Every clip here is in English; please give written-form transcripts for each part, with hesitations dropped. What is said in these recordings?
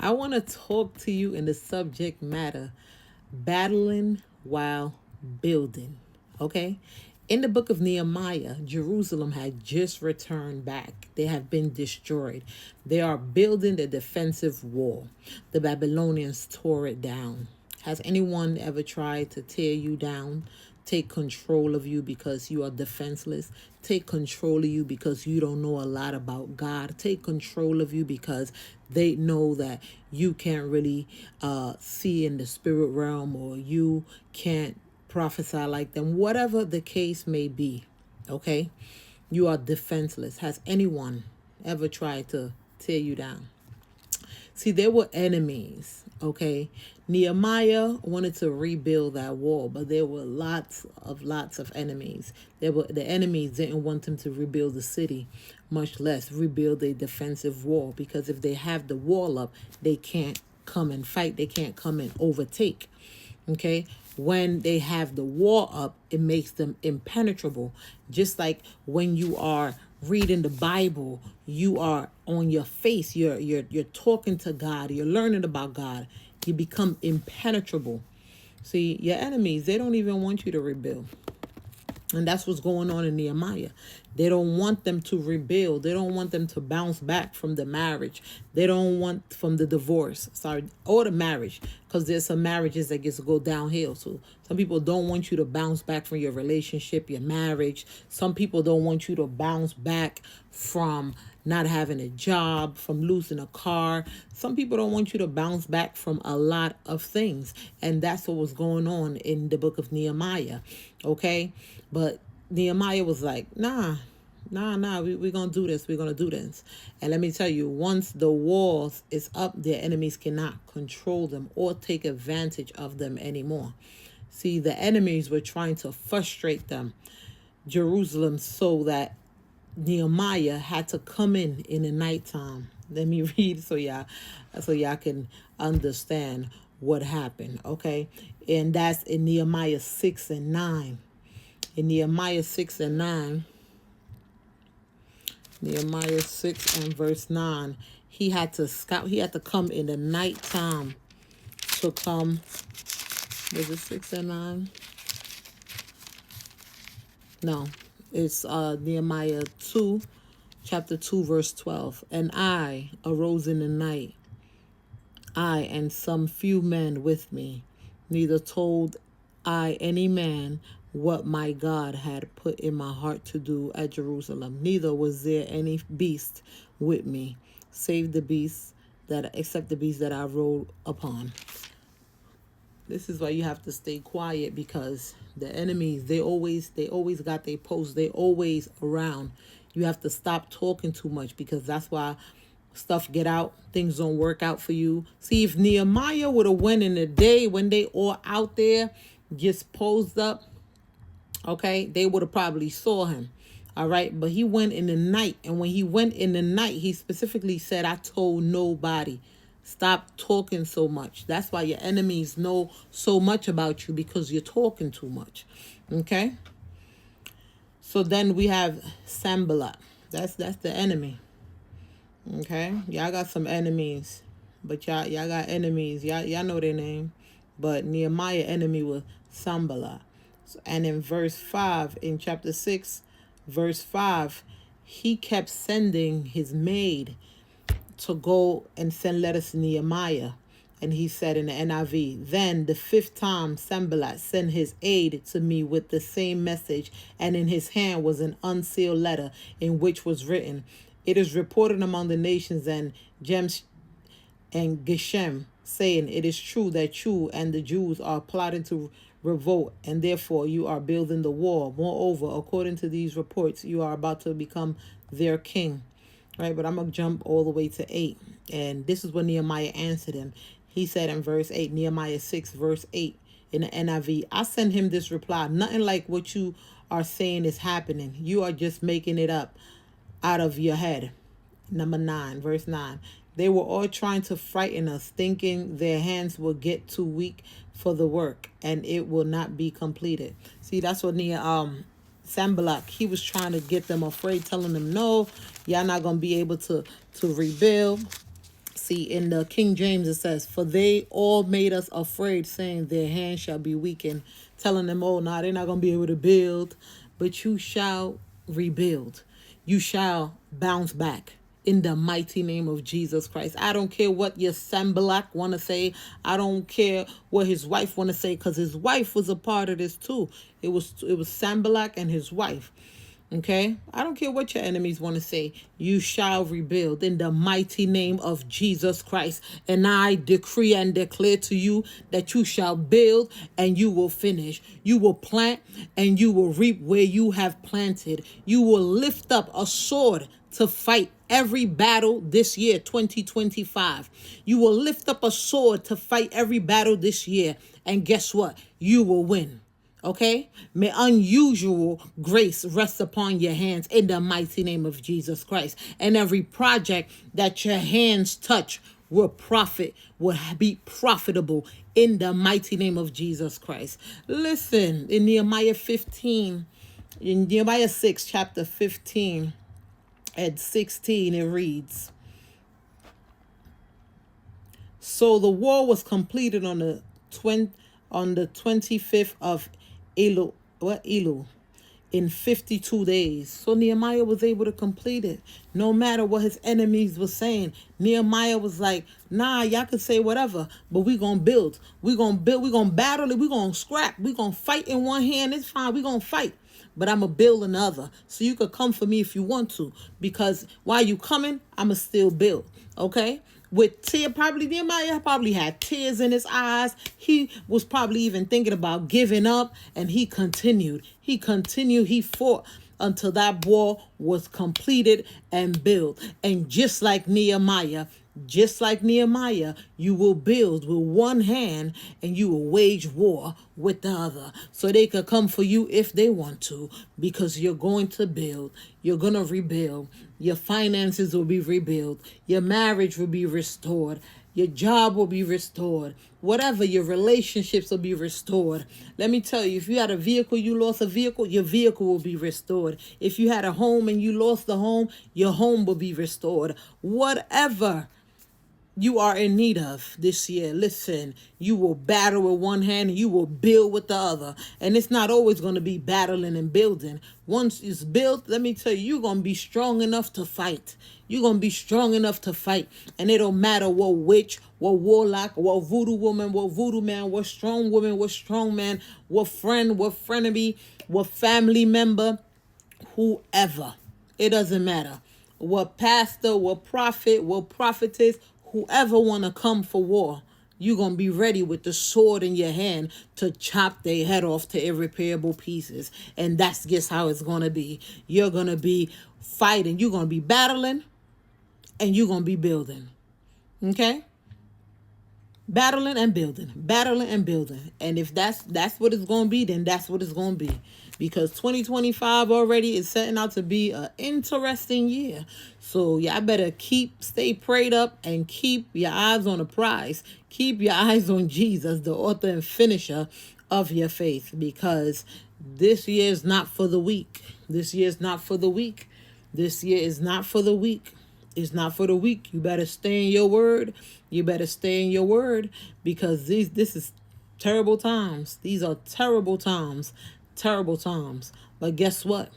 I want to talk to you in the subject matter battling while building. Okay? In the book of Nehemiah, Jerusalem had just returned back. They have been destroyed. They are building the defensive wall. The Babylonians tore it down. Has anyone ever tried to tear you down? Take control of you because you are defenseless. Take control of you because you don't know a lot about God. Take control of you because they know that you can't really see in the spirit realm, or you can't prophesy like them. Whatever the case may be, okay? You are defenseless. Has anyone ever tried to tear you down? See, there were enemies, okay? Nehemiah wanted to rebuild that wall, but there were lots of enemies. The enemies didn't want him to rebuild the city, much less rebuild a defensive wall, because if they have the wall up, they can't come and fight. They can't come and overtake. Okay? When they have the wall up, it makes them impenetrable. Just like when you are reading the Bible, you are on your face, you're talking to God, you're learning about God, you become impenetrable. See, your enemies, they don't even want you to rebuild. And that's what's going on in Nehemiah. They don't want them to rebuild. They don't want them to bounce back from the marriage. They don't want from the divorce, or the marriage, because there's some marriages that gets to go downhill. So some people don't want you to bounce back from your relationship, your marriage. Some people don't want you to bounce back from not having a job, from losing a car. Some people don't want you to bounce back from a lot of things. And that's what was going on in the book of Nehemiah. Okay? But Nehemiah was like, nah, we're going to do this. We're going to do this. And let me tell you, once the walls is up, their enemies cannot control them or take advantage of them anymore. See, the enemies were trying to frustrate them, Jerusalem, so that Nehemiah had to come in the nighttime. Let me read so y'all can understand what happened, okay? And that's in Nehemiah 6 and 9. In Nehemiah 6 and 9, Nehemiah 6 and verse 9, he had to come in the nighttime to come. Was it 6 and 9? No, it's Nehemiah 2, chapter 2, verse 12. And I arose in the night, I and some few men with me, neither told I any man what my God had put in my heart to do at Jerusalem. Neither was there any beast with me, save the beast except the beast that I rode upon. This is why you have to stay quiet, because the enemies, they always got their posts. They always around. You have to stop talking too much, because that's why stuff get out. Things don't work out for you. See, if Nehemiah would have went in the day when they all out there just posed up, okay, they would have probably saw him. All right. But he went in the night. And when he went in the night, he specifically said, I told nobody. Stop talking so much. That's why your enemies know so much about you, because you're talking too much. Okay. So then we have Sanballat. That's the enemy. Okay. Y'all got some enemies. But y'all got enemies. Y'all know their name. But Nehemiah enemy was Sanballat. And in verse 5, in chapter 6, verse 5, he kept sending his maid to go and send letters to Nehemiah. And he said in the NIV, then the fifth time Sanballat sent his aide to me with the same message, and in his hand was an unsealed letter in which was written, it is reported among the nations and Geshem, saying, it is true that you and the Jews are plotting to revolt, and therefore you are building the wall. Moreover, according to these reports, you are about to become their king. Right, but I'm going to jump all the way to 8. And this is what Nehemiah answered him. He said in verse 8, Nehemiah 6, verse 8, in the NIV, I sent him this reply. Nothing like what you are saying is happening. You are just making it up out of your head. Number 9, verse 9. They were all trying to frighten us, thinking their hands will get too weak for the work and it will not be completed. See, that's what Sanballat, he was trying to get them afraid, telling them, no, y'all not going to be able to rebuild. See, in the King James it says, "For they all made us afraid, saying their hands shall be weakened," telling them, "Oh, nah, they're not gonna be able to build, but you shall rebuild. You shall bounce back." In the mighty name of Jesus Christ. I don't care what your Sambalak want to say. I don't care what his wife want to say, because his wife was a part of this too. It was Sambalak and his wife. Okay? I don't care what your enemies want to say. You shall rebuild in the mighty name of Jesus Christ. And I decree and declare to you that you shall build and you will finish. You will plant and you will reap where you have planted. You will lift up a sword to fight every battle this year, 2025. You will lift up a sword to fight every battle this year. And guess what? You will win. Okay? May unusual grace rest upon your hands in the mighty name of Jesus Christ. And every project that your hands touch will be profitable in the mighty name of Jesus Christ. Listen, in Nehemiah 6, chapter 15 and 16, it reads, "So the war was completed on the 25th of Elul, in 52 days." So Nehemiah was able to complete it. No matter what his enemies were saying, Nehemiah was like, "Nah, y'all can say whatever, but we going to build. We going to build. We going to battle it. We going to scrap. We going to fight in one hand. It's fine. We going to fight. But I'm going to build another. So you could come for me if you want to. Because while you coming, I'm going to still build." Okay? With Nehemiah probably had tears in his eyes. He was probably even thinking about giving up, and he continued. He fought until that wall was completed and built. And just like Nehemiah, you will build with one hand and you will wage war with the other. So they could come for you if they want to, because you're going to build. You're going to rebuild. Your finances will be rebuilt. Your marriage will be restored. Your job will be restored. Whatever, your relationships will be restored. Let me tell you, if you had a vehicle, you lost a vehicle, your vehicle will be restored. If you had a home and you lost the home, your home will be restored. Whatever you are in need of this year, listen, you will battle with one hand and you will build with the other. And it's not always going to be battling and building. Once it's built, let me tell you, you're going to be strong enough to fight. You're going to be strong enough to fight. And it don't matter what witch, what warlock, what voodoo woman, what voodoo man, what strong woman, what strong man, what friend, what frenemy, what family member, whoever. It doesn't matter. What pastor, what prophet, what prophetess, whoever want to come for war, you're going to be ready with the sword in your hand to chop their head off to irreparable pieces. And that's just how it's going to be. You're going to be fighting. You're going to be battling and you're going to be building. Okay? Battling and building. Battling and building. And if that's what it's going to be, then that's what it's going to be. Because 2025 already is setting out to be an interesting year. So y'all better stay prayed up and keep your eyes on the prize. Keep your eyes on Jesus, the author and finisher of your faith. Because this year is not for the weak. This year is not for the weak. This year is not for the weak. It's not for the weak. You better stay in your word. You better stay in your word, because this is terrible times. These are terrible times. Terrible times. But guess what?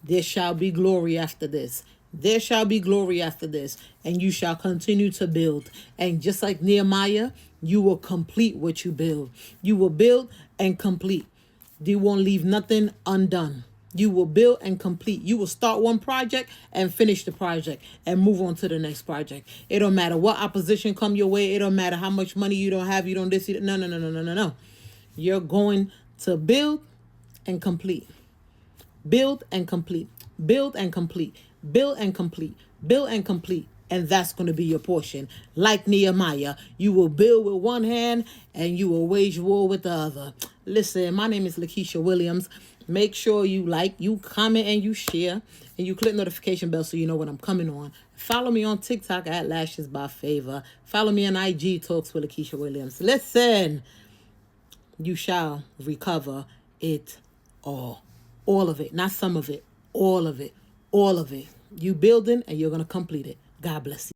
There shall be glory after this. There shall be glory after this. And you shall continue to build. And just like Nehemiah, you will complete what you build. You will build and complete. You won't leave nothing undone. You will build and complete. You will start one project and finish the project and move on to the next project. It don't matter what opposition come your way. It don't matter how much money you don't have. You don't this. No. You're going to build and complete. Build and complete. Build and complete. Build and complete. Build and complete. And that's going to be your portion. Like Nehemiah, you will build with one hand and you will wage war with the other. Listen, my name is Lakeisha Williams. Make sure you like, you comment, and you share. And you click notification bell so you know when I'm coming on. Follow me on TikTok at Lashes by Favor. Follow me on IG, Talks with Lakeisha Williams. Listen, you shall recover it all. All of it. Not some of it. All of it. All of it. You building and you're going to complete it. God bless you.